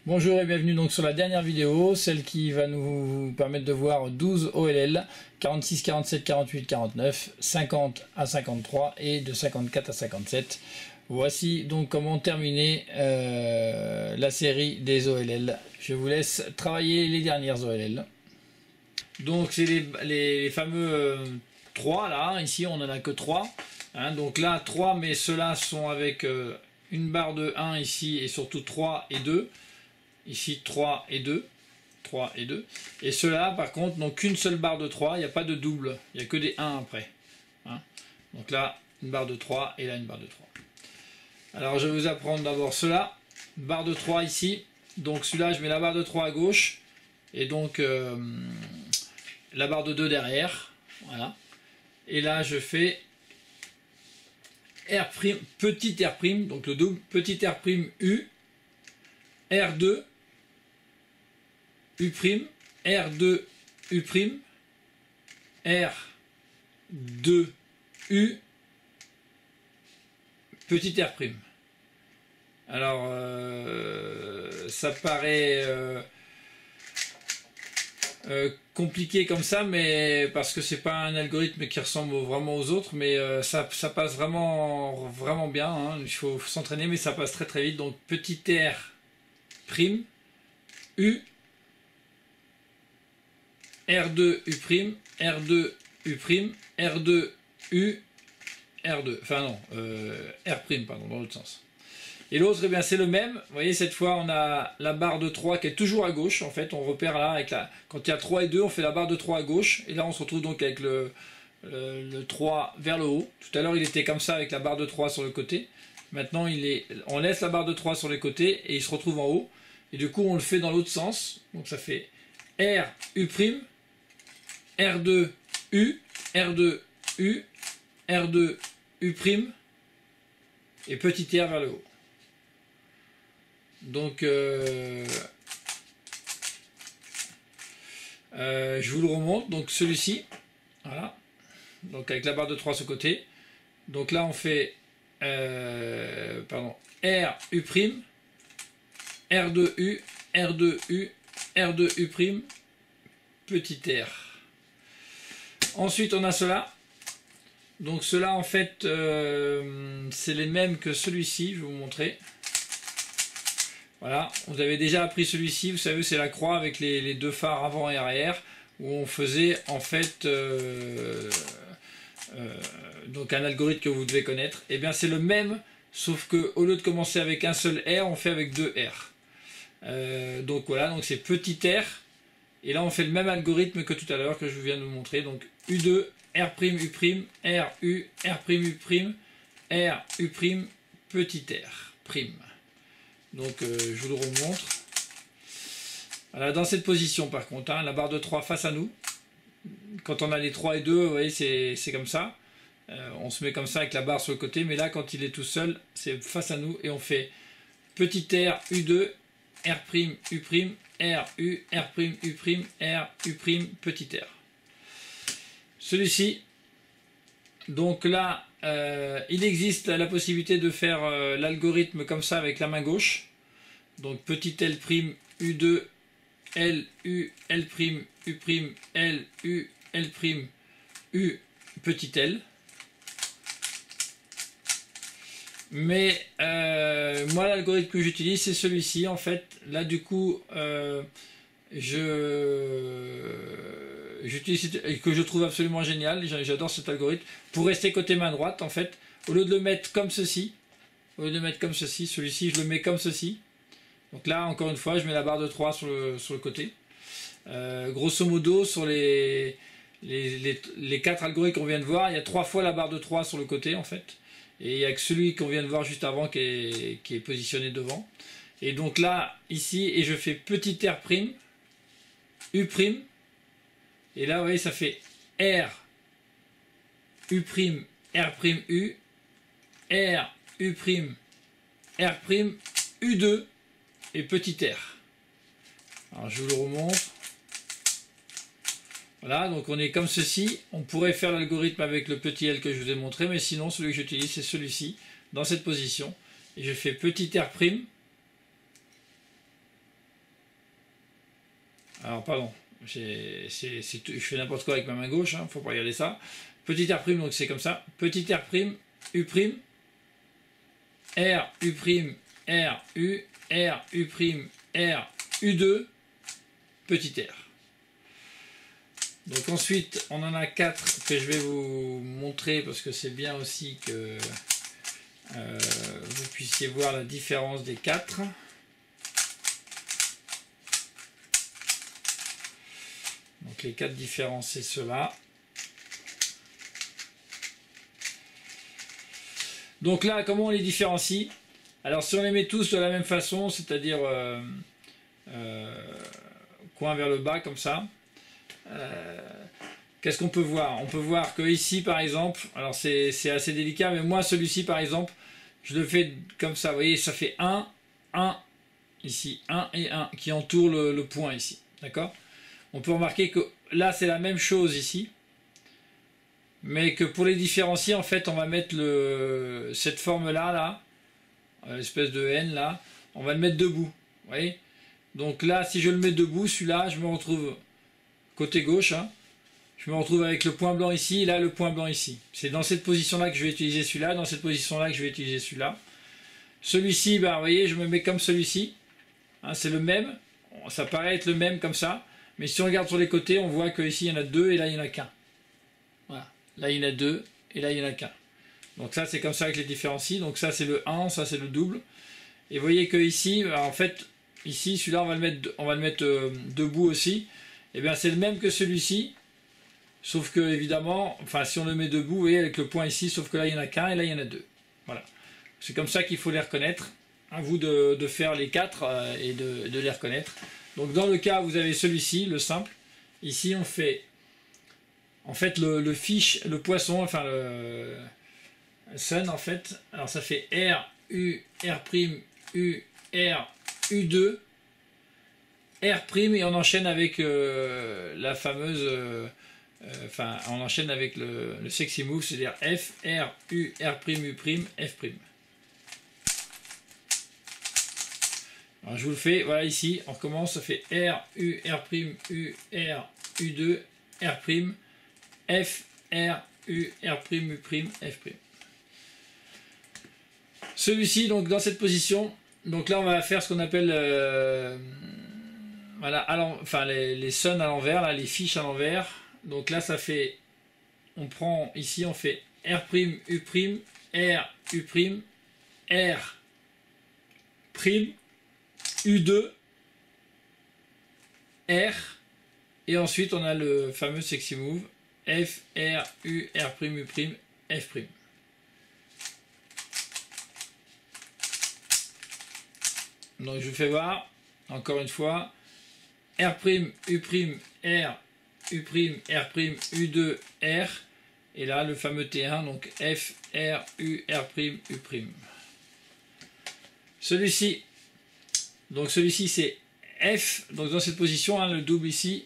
Bonjour et bienvenue donc sur la dernière vidéo, celle qui va nous permettre de voir 12 OLL, 46, 47, 48, 49, 50 à 53 et de 54 à 57. Voici donc comment terminer la série des OLL. Je vous laisse travailler les dernières OLL. Donc c'est les fameux 3 là, ici on n'en a que 3. Hein, donc là 3, mais ceux-là sont avec une barre de 1 ici et surtout 3 et 2. Ici 3 et 2, 3 et 2. Et ceux-là, par contre, n'ont qu'une seule barre de 3, il n'y a pas de double, il n'y a que des 1 après. Hein, donc là, une barre de 3 et là, une barre de 3. Alors, je vais vous apprendre d'abord cela. Barre de 3 ici. Donc celui-là, je mets la barre de 3 à gauche. Et donc, la barre de 2 derrière. Voilà. Et là, je fais R', petit R', donc le double, petit R' U, R2, U', R2, U', R2, U, petit R'. Alors, ça paraît compliqué comme ça, mais parce que c'est pas un algorithme qui ressemble vraiment aux autres, mais ça passe vraiment bien. Hein. Il faut s'entraîner, mais ça passe très vite. Donc, petit R', U, R2 U', R2 U', R2 U, R2, enfin non, R', pardon, dans l'autre sens. Et l'autre, eh bien c'est le même. Vous voyez, cette fois, on a la barre de 3 qui est toujours à gauche. En fait, on repère là, avec quand il y a 3 et 2, on fait la barre de 3 à gauche. Et là, on se retrouve donc avec le 3 vers le haut. Tout à l'heure, il était comme ça avec la barre de 3 sur le côté. Maintenant, on laisse la barre de 3 sur les côtés et il se retrouve en haut. Et du coup, on le fait dans l'autre sens. Donc, ça fait R, U', R2, U, R2, U, R2, U', et petit R vers le haut. Donc, je vous le remonte. Donc, celui-ci, voilà. Donc, avec la barre de 3 sur le côté. Donc là, on fait, R, U', R2, U, R2, U, R2, U', petit R. Ensuite, on a cela. Donc, cela, en fait, c'est les mêmes que celui-ci. Je vais vous montrer. Voilà, vous avez déjà appris celui-ci, vous savez, c'est la croix avec les deux phares avant et arrière, où on faisait en fait donc un algorithme que vous devez connaître. Et bien c'est le même, sauf que au lieu de commencer avec un seul R, on fait avec deux R. Donc voilà, donc c'est petit R, et là on fait le même algorithme que tout à l'heure que je viens de vous montrer. Donc U2, R', U', R, U, R', U', R, U', petit R'. Donc je vous le remontre. Voilà, dans cette position par contre, hein, la barre de 3 face à nous. Quand on a les 3 et 2, vous voyez, c'est comme ça. On se met comme ça avec la barre sur le côté, mais là quand il est tout seul, c'est face à nous et on fait petit R, U2, R', U', R, U, R', U', R, U', petit R. Celui-ci, donc là, il existe la possibilité de faire l'algorithme comme ça avec la main gauche. Donc petit L', U2, L, U, L', U', L, U, L', U, petit L. Mais moi l'algorithme que j'utilise c'est celui-ci en fait. Là du coup j'utilise que je trouve absolument génial, j'adore cet algorithme. Pour rester côté main droite en fait, au lieu de le mettre comme ceci, celui-ci je le mets comme ceci. Donc là encore une fois je mets la barre de 3 sur le côté. Grosso modo sur les 4 algorithmes qu'on vient de voir, il y a 3 fois la barre de 3 sur le côté en fait. Et il n'y a que celui qu'on vient de voir juste avant qui est positionné devant. Et donc là, ici, et je fais petit R', U', et là, vous voyez, ça fait R, U', R', U, R, U', R', U2, et petit R. Alors, je vous le remontre. Voilà, donc on est comme ceci. On pourrait faire l'algorithme avec le petit L que je vous ai montré, mais sinon, celui que j'utilise, c'est celui-ci, dans cette position. Et je fais petit R', Alors pardon, je fais n'importe quoi avec ma main gauche, hein, faut pas regarder ça. Petit R', donc c'est comme ça. Petit R', U', R, U', R, U, R, U', R, U2, petit r. Donc ensuite, on en a 4 que je vais vous montrer parce que c'est bien aussi que vous puissiez voir la différence des 4. Donc les 4 différences, c'est cela. Donc là, comment on les différencie? Alors si on les met tous de la même façon, c'est-à-dire coin vers le bas comme ça, qu'est-ce qu'on peut voir? On peut voir que ici par exemple, alors c'est assez délicat, mais moi celui-ci par exemple, je le fais comme ça, vous voyez, ça fait 1, 1, ici, 1 et 1, qui entourent le point ici, d'accord? On peut remarquer que là c'est la même chose ici, mais que pour les différencier, en fait, on va mettre cette forme-là, l'espèce de N là, on va le mettre debout, vous voyez? Donc là, si je le mets debout, celui-là, je me retrouve côté gauche, hein, je me retrouve avec le point blanc ici, et là le point blanc ici. C'est dans cette position-là que je vais utiliser celui-là, dans cette position-là que je vais utiliser celui-là. Celui-ci, bah, vous voyez, je me mets comme celui-ci, hein, c'est le même, ça paraît être le même comme ça, mais si on regarde sur les côtés, on voit qu'ici il y en a 2 et là il n'y en a qu'un. Voilà, là il y en a 2 et là il n'y en a qu'un. Donc ça c'est comme ça que les différencie, donc ça c'est le 1, ça c'est le double. Et vous voyez que ici, en fait, ici celui-là on va le mettre debout aussi. Et bien c'est le même que celui-ci, sauf que évidemment, enfin si on le met debout, vous voyez avec le point ici, sauf que là il n'y en a qu'un et là il y en a 2. Voilà. C'est comme ça qu'il faut les reconnaître. À vous de faire les 4 et de les reconnaître. Donc dans le cas où vous avez celui-ci, le simple, ici on fait en fait le fiche, le poisson, enfin le sun en fait. Alors ça fait R, U, R', U, R, U2, R', et on enchaîne avec la fameuse, enfin on enchaîne avec le sexy move, c'est-à-dire F, R, U, R', U', F'. Alors je vous le fais, voilà ici, on recommence, ça fait R, U, R', U, R, U2, R', F, R, U, R', U', F'. Celui-ci, donc dans cette position, donc là on va faire ce qu'on appelle, voilà, enfin les suns à l'envers, là, les fiches à l'envers. Donc là ça fait, on prend ici, on fait R', U', R, U', R', U2, R, et ensuite on a le fameux sexy move F, R, U, R', U', F'. Donc je vous fais voir, encore une fois, R', U', R, U', R', U2, R, et là le fameux T1, donc F, R, U, R', U'. Celui-ci, donc celui-ci c'est F, donc dans cette position, hein, le double ici,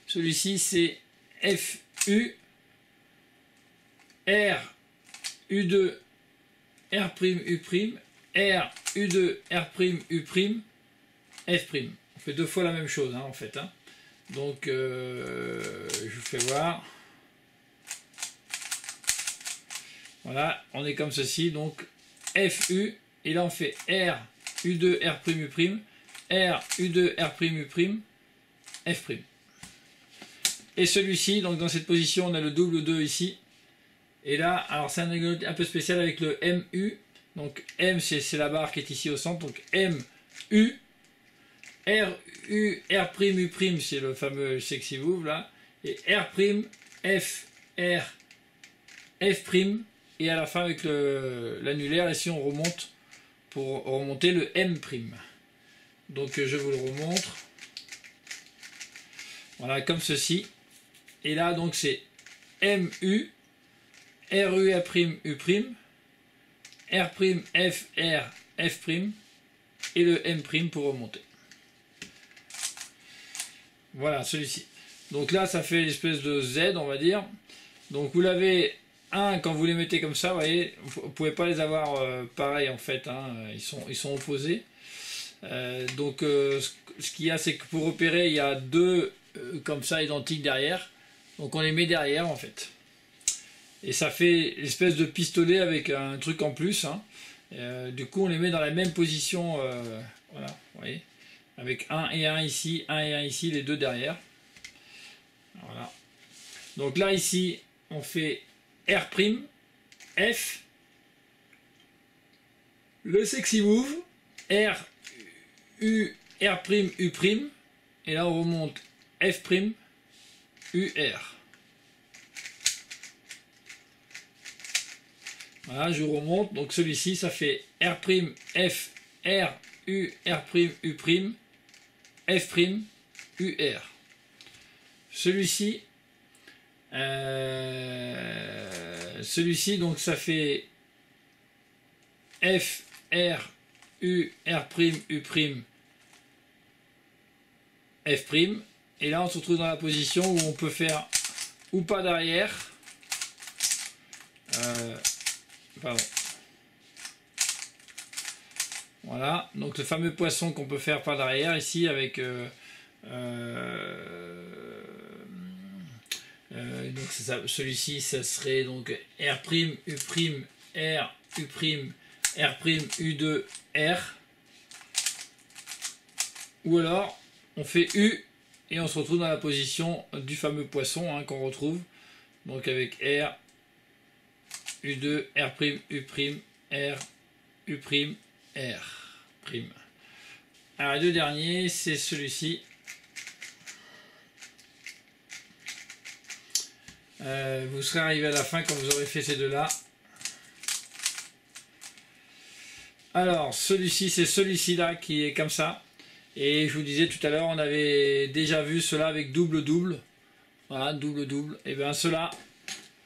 celui-ci c'est F, U, R, U2, R', U', R, U2, R', U', F'. On fait 2 fois la même chose, hein, en fait. Hein. Donc, je vous fais voir. Voilà, on est comme ceci. Donc, FU, et là on fait R, U2, R', U', R, U2, R', U', F'. Et celui-ci, donc dans cette position, on a le double 2 ici. Et là, alors c'est un peu spécial avec le MU. Donc M, c'est la barre qui est ici au centre. Donc M, U, R, U, R', U', c'est le fameux sexy move là. Et R', F, R, F'. Et à la fin avec l'annulaire, ici on remonte pour remonter le M'. Donc je vous le remontre. Voilà, comme ceci. Et là, donc c'est MU, RU, U', R', F, R, F', et le M' pour remonter. Voilà, celui-ci. Donc là, ça fait l'espèce de Z, on va dire. Donc vous l'avez un, quand vous les mettez comme ça, vous voyez, vous ne pouvez pas les avoir pareil en fait, hein, ils sont opposés. Donc ce qu'il y a, c'est que pour opérer, il y a deux comme ça identiques derrière. Donc on les met derrière en fait. Et ça fait l'espèce de pistolet avec un truc en plus. Hein. Du coup on les met dans la même position. Voilà, vous voyez. Avec un et un ici, les deux derrière. Voilà. Donc là ici, on fait R', F, le sexy move, R, U, R', U', et là on remonte F', U, R. Voilà, je remonte, donc celui-ci ça fait R', F, R, U, R', U', F', U, R. Celui-ci, donc ça fait F, R, U, R', U', F', et là on se retrouve dans la position où on peut faire ou pas d'arrière, pardon. Voilà, donc le fameux poisson qu'on peut faire pas d'arrière ici avec donc celui-ci ça serait donc R', U', R, U', R', U2, R, ou alors on fait U et on se retrouve dans la position du fameux poisson hein, qu'on retrouve, donc avec R, U2, R', U', R, U', R'. Alors les deux derniers, c'est celui-ci. Vous serez arrivé à la fin quand vous aurez fait ces deux-là. Alors celui-ci, c'est celui-ci là qui est comme ça. Et je vous disais tout à l'heure, on avait déjà vu cela avec double-double. Voilà, double-double. Et bien ceux-là,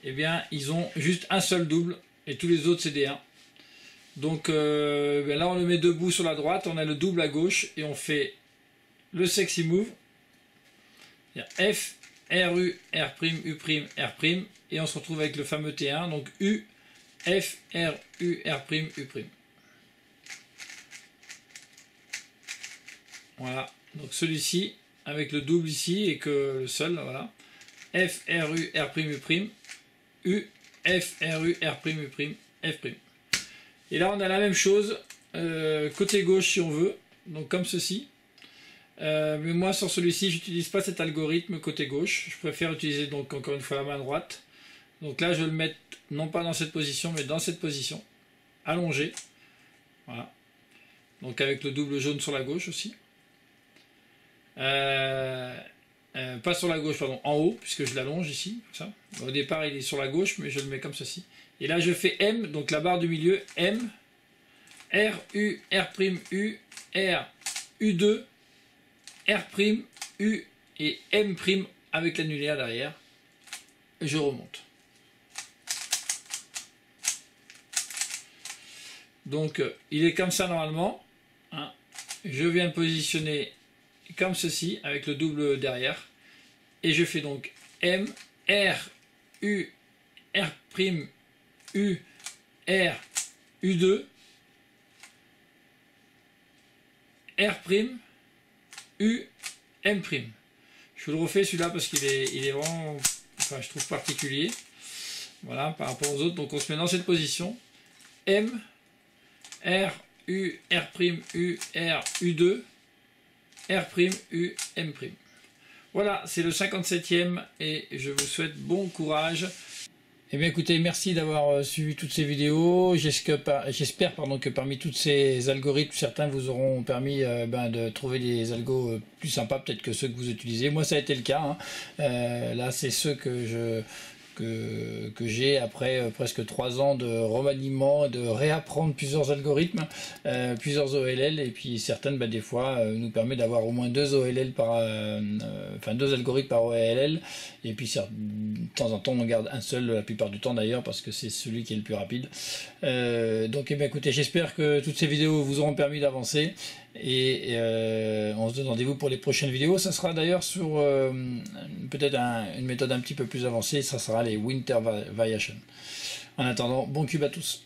et bien ils ont juste un seul double. Et tous les autres c'est des 1. Donc là on le met debout sur la droite, on a le double à gauche et on fait le sexy move. F, R, U, R', U', R', et on se retrouve avec le fameux T1, donc U, F, R, U, R', U'. Voilà, donc celui-ci avec le double ici et que le seul, voilà. F, R, U, R', U', U, F, R, U, R', U', F'. Et là on a la même chose côté gauche si on veut, donc comme ceci. Mais moi sur celui-ci j'utilise pas cet algorithme côté gauche, je préfère utiliser donc encore une fois la main droite. Donc là je vais le mettre non pas dans cette position mais dans cette position, allongé. Voilà. Donc avec le double jaune sur la gauche aussi. Pas sur la gauche, pardon, en haut, puisque je l'allonge ici, comme ça. Au départ il est sur la gauche mais je le mets comme ceci. Et là je fais M, donc la barre du milieu, M, R, U, R', U, R, U2, R', U et M' avec l'annulaire derrière. Et je remonte. Donc il est comme ça normalement. Hein. Je viens le positionner comme ceci, avec le double derrière. Et je fais donc M, R, U, R', U, R, U2, R', U, M'. Je vous le refais celui-là parce qu'il est vraiment, enfin, je trouve particulier. Voilà, par rapport aux autres. Donc on se met dans cette position. M, R, U, R', U, R, U2, R', U, M'. Voilà, c'est le 57e et je vous souhaite bon courage. Eh bien écoutez, merci d'avoir suivi toutes ces vidéos. J'espère que parmi tous ces algorithmes, certains vous auront permis de trouver des algos plus sympas peut-être que ceux que vous utilisez. Moi ça a été le cas. Hein. Là c'est ceux que j'ai après presque 3 ans de remaniement, de réapprendre plusieurs algorithmes, plusieurs OLL, et puis certaines des fois nous permet d'avoir au moins 2 OLL par, 2 algorithmes par OLL, et puis de temps en temps on garde un seul, la plupart du temps d'ailleurs, parce que c'est celui qui est le plus rapide. Donc écoutez, j'espère que toutes ces vidéos vous auront permis d'avancer, et on se donne rendez-vous pour les prochaines vidéos. Ça sera d'ailleurs sur peut-être une méthode un petit peu plus avancée, ça sera les Winter Variations. En attendant, bon cube à tous.